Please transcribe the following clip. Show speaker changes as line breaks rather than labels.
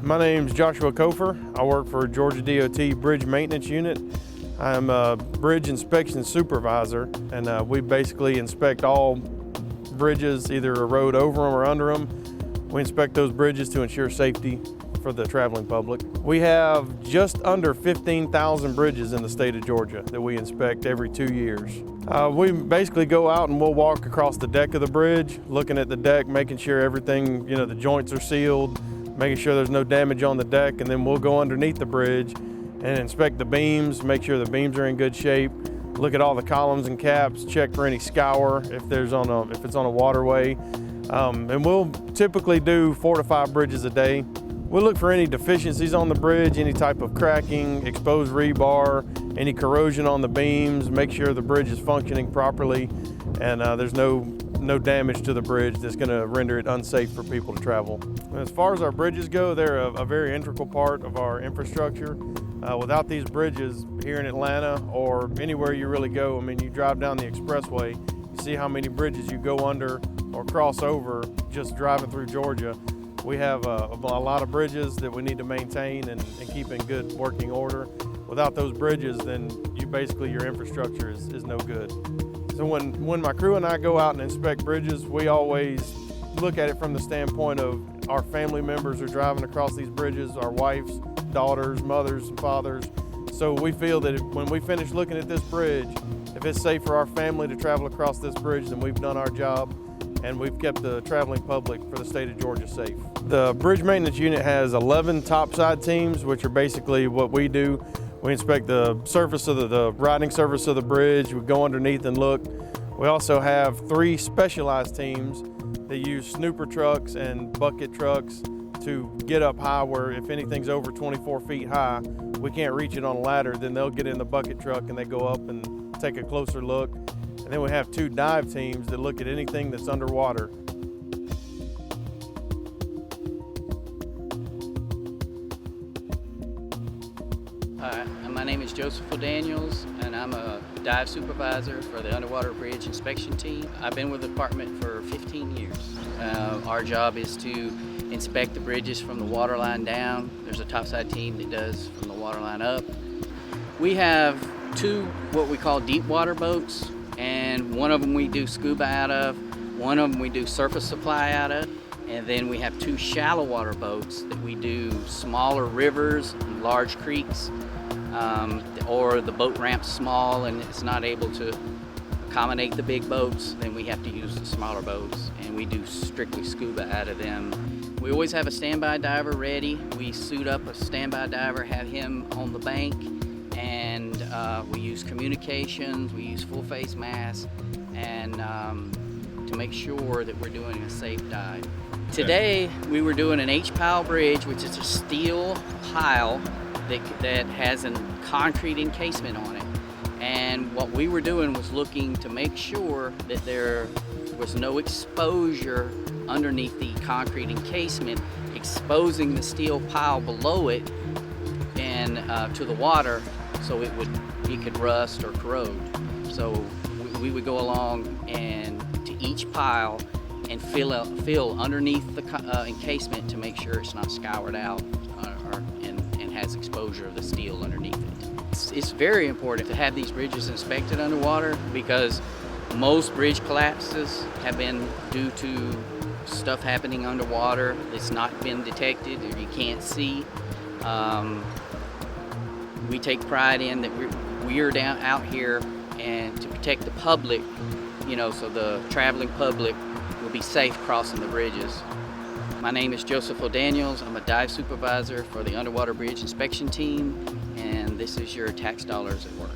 My name's Joshua Kofer. I work for Georgia DOT Bridge Maintenance Unit. I'm a bridge inspection supervisor, and we basically inspect all bridges, either a road over them or under them. We inspect those bridges to ensure safety for the traveling public. We have just under 15,000 bridges in the state of Georgia that we inspect every 2 years. We basically go out and we'll walk across the deck of the bridge, looking at the deck, making sure everything, the joints are sealed, making sure there's no damage on the deck, and then we'll go underneath the bridge and inspect the beams, make sure the beams are in good shape, look at all the columns and caps, check for any scour if it's on a waterway. And we'll typically do 4 to 5 bridges a day. We'll look for any deficiencies on the bridge, any type of cracking, exposed rebar, any corrosion on the beams, make sure the bridge is functioning properly and there's no damage to the bridge that's going to render it unsafe for people to travel. As far as our bridges go, they're a very integral part of our infrastructure. Without these bridges here in Atlanta or anywhere you really go, you drive down the expressway, you see how many bridges you go under or cross over just driving through Georgia. We have a lot of bridges that we need to maintain and keep in good working order. Without those bridges, then your infrastructure is no good. So when my crew and I go out and inspect bridges, we always look at it from the standpoint of our family members are driving across these bridges, our wives, daughters, mothers, and fathers. So we feel that when we finish looking at this bridge, if it's safe for our family to travel across this bridge, then we've done our job and we've kept the traveling public for the state of Georgia safe. The Bridge Maintenance Unit has 11 Topside Teams, which are basically what we do. We inspect the surface of the riding surface of the bridge. We go underneath and look. We also have 3 specialized teams that use snooper trucks and bucket trucks to get up high where if anything's over 24 feet high, we can't reach it on a ladder, then they'll get in the bucket truck and they go up and take a closer look. And then we have 2 dive teams that look at anything that's underwater.
My name is Joseph Daniels, and I'm a dive supervisor for the Underwater Bridge Inspection Team. I've been with the department for 15 years. Our job is to inspect the bridges from the waterline down. There's a topside team that does from the waterline up. We have 2 what we call deep water boats, and one of them we do scuba out of, one of them we do surface supply out of, and then we have 2 shallow water boats that we do smaller rivers and large creeks, or the boat ramp's small and it's not able to accommodate the big boats, then we have to use the smaller boats, and we do strictly scuba out of them. We always have a standby diver ready. We suit up a standby diver, have him on the bank, and we use communications, we use full face masks, and to make sure that we're doing a safe dive. Today we were doing an H-pile bridge, which is a steel pile that has a concrete encasement on it. And what we were doing was looking to make sure that there was no exposure underneath the concrete encasement, exposing the steel pile below it and to the water, so it could rust or corrode. So we would go along and to each pile and feel underneath the encasement to make sure it's not scoured out and has exposure of the steel underneath it. It's very important to have these bridges inspected underwater, because most bridge collapses have been due to stuff happening underwater that's not been detected or you can't see. We take pride in that we're out here and to protect the public, so the traveling public will be safe crossing the bridges. My name is Joseph Daniels. I'm a dive supervisor for the Underwater Bridge Inspection Team, and this is your tax dollars at work.